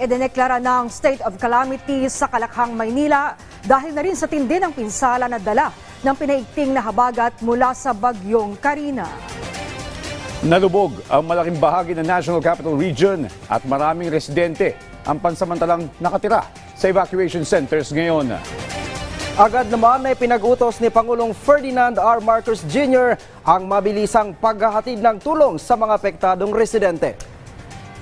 idineklara ng state of calamity sa Kalakhang, Maynila dahil na rin sa tindi ng pinsala na dala ng pinaigting na habagat mula sa bagyong Karina. Nalubog ang malaking bahagi ng National Capital Region at maraming residente ang pansamantalang nakatira sa evacuation centers ngayon. Agad naman na pinag-utos ni Pangulong Ferdinand R. Marcos Jr. ang mabilisang paghahatid ng tulong sa mga apektadong residente.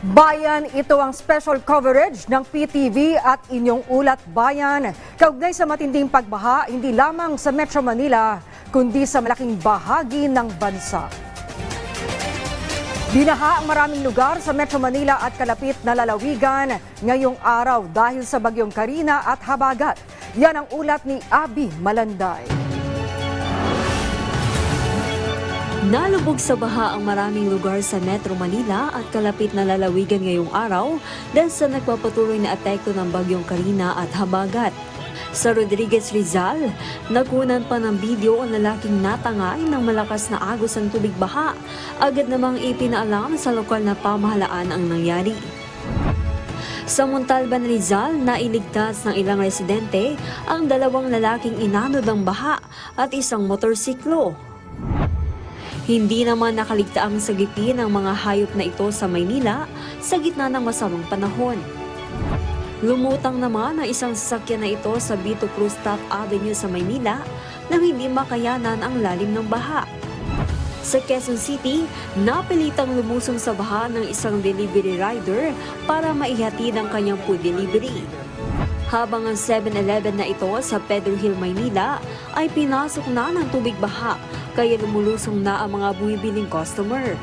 Bayan, ito ang special coverage ng PTV at inyong ulat bayan. Kaugnay sa matinding pagbaha, hindi lamang sa Metro Manila, kundi sa malaking bahagi ng bansa. Binaha ang maraming lugar sa Metro Manila at kalapit na lalawigan ngayong araw dahil sa bagyong Karina at habagat. Yan ang ulat ni Abby Malanday. Nalubog sa baha ang maraming lugar sa Metro Manila at kalapit na lalawigan ngayong araw dahil sa nagpapatuloy na apekto ng bagyong Karina at habagat. Sa Rodriguez, Rizal, nakunan pa ng video ang lalaking natangay ng malakas na agos ng tubig baha. Agad namang ipinaalam sa lokal na pamahalaan ang nangyari. Sa Montalban, Rizal, nailigtas ng ilang residente ang dalawang lalaking inanod ng baha at isang motorsiklo. Hindi naman nakaligtaang sagipin ang mga hayop na ito sa Maynila sa gitna ng masamang panahon. Lumutang naman ang isang sasakyan na ito sa Vito Cruz Taft Avenue sa Maynila nang hindi makayanan ang lalim ng baha. Sa Quezon City, napilitang lumusong sa baha ng isang delivery rider para maihatid ang kanyang food delivery. Habang ang 7-Eleven na ito sa Pedro Hill, Maynila ay pinasok na ng tubig baha kaya lumulusong na ang mga bumibiling customer.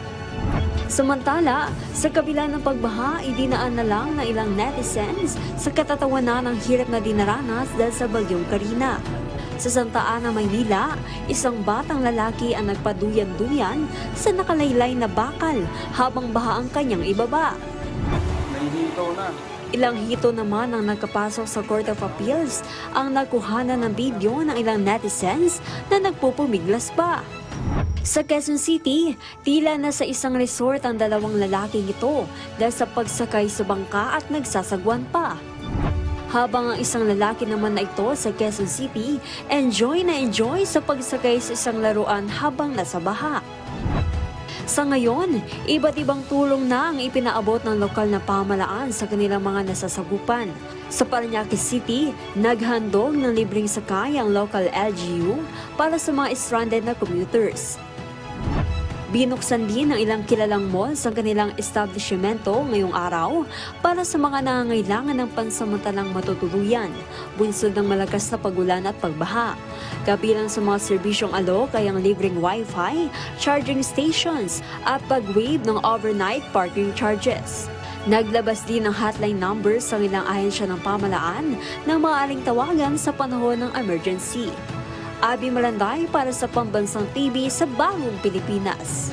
Samantala, sa kabila ng pagbaha, idinaan na lang ng ilang netizens sa katatawanan ng hirap na dinaranas dahil sa bagyong Karina. Sa Santa Ana, Maynila, isang batang lalaki ang nagpaduyan-duyan sa nakalaylay na bakal habang baha ang kanyang ibaba. Ilang hito naman ang nagkapasok sa Court of Appeals ang nagkuhanan ng video ng ilang netizens na nagpupumiglas pa. Sa Quezon City, tila na sa isang resort ang dalawang lalaking ito dahil sa pagsakay sa bangka at nagsasagwan pa. Habang ang isang lalaki naman na ito sa Quezon City, enjoy sa pagsakay sa isang laruan habang nasa baha. Sa ngayon, iba't ibang tulong na ang ipinaabot ng lokal na pamahalaan sa kanilang mga nasasagupan. Sa Parañaque City, naghandog ng libreng sakay ang local LGU para sa mga stranded na commuters. Binuksan din ng ilang kilalang mall sa kanilang establishmento ngayong araw para sa mga nangangailangan ng pansamantalang matutuluyan, bunsod ng malakas na pagulan at pagbaha. Kabilang sa mga serbisyong alok ay ang libreng Wi-Fi, charging stations at pag-waive ng overnight parking charges. Naglabas din ng hotline numbers sa ilang ahensya ng pamahalaan na maaaring tawagan sa panahon ng emergency. Abby Malanday para sa Pambansang TV sa Bagong Pilipinas.